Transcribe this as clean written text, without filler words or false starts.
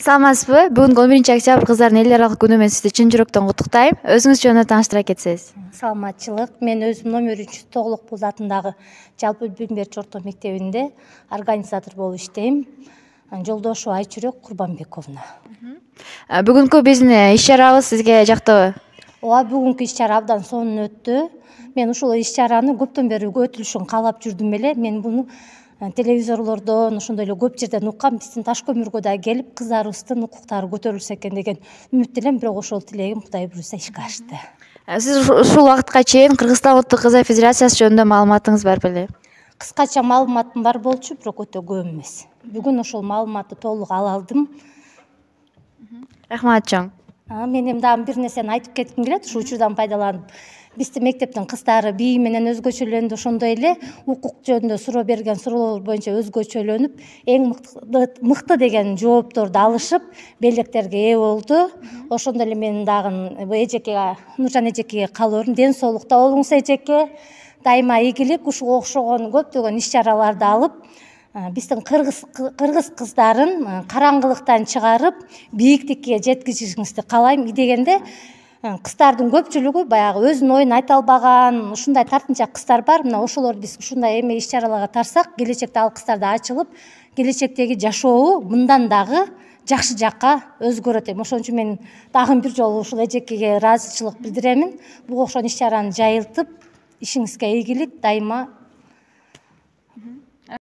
Саламатсызбы? Бүгүн 11-октябрь кыздардын эл аралык күнү менен сизди чын жүрөктөн куттуктайм. Өзүңүз жөнүндө тааныштыра кетсеңиз. Саламатчылык. Мен өзүм номер 3 Тоголокбулд атындагы жалпы билим берүүчү орто мектебинде организатор болуп иштейм. Жолдошу Айчүрөк Курбанбековна. Бүгүнкү биздин иш-чарабыз сизге жактыбы? Ооба, бүгүнкү иш-чара абдан сонун өттү. Мен ушул иш-чараны көптөн бери өтүлүшүн каалап жүрдүм эле. Мен буну телевизорлордон, ошондой эле көп жерден уккам. Биздин Таш көмүргө да келип, кыздарыбыздын укуктары көтөрүлсө экен деген үмүттөлөм, бирок ошол тилегим Кудай буйруса ишке ашты. Сиз ушул убакытка чейин Кыргызстан улуттук кыздар федерациясы жөнүндө маалыматыңыз бар беле? Кыскача маалыматым бар болчу, бирок өтө көп эмес. Бүгүн ошол маалыматты толук ала алдым. Рахмат чоң. Мен эми дагы бир нерсени айтып кетким келет, ушул учурдан пайдаланып. Биздин мектептин кыздары бийи менен өзгөчөлөндү, ошондой эле укук жөнүндө суроо берген суроолор боюнча өзгөчөлөнүп, эң мыкты деген жоопторду алышып, белектерге ээ болду. Ошондой эле мен дагы эжекеге, Нуржан эжекеге каалоорум, ден соолукта болуңуз эжеке. Дайыма ийгилик, ушуга окшогон көптөгөн иш-чараларды алып, биздин кыргыз кыздарын караңгылыктан чыгарып, бийиктикке жеткизишиңизди каалайм. Дегенде кыздардын көпчүлүгү баягы өзүнүн оюн айта албаган, ушундай тартынчаак кыздар бар. Мына ошолорду биз ушундай эме иш-чараларга тартсак, келечекте ал кыздар да ачылып, келечектеги жашообу мындан дагы жакшы жакка өзгөрөт. Ошон үчүн мен дагы бир жолу ушул эжекеге ыраазычылык билдиремин. Буга окшогон иш-чараны жайылтып, ишиңизге ийгилик, дайыма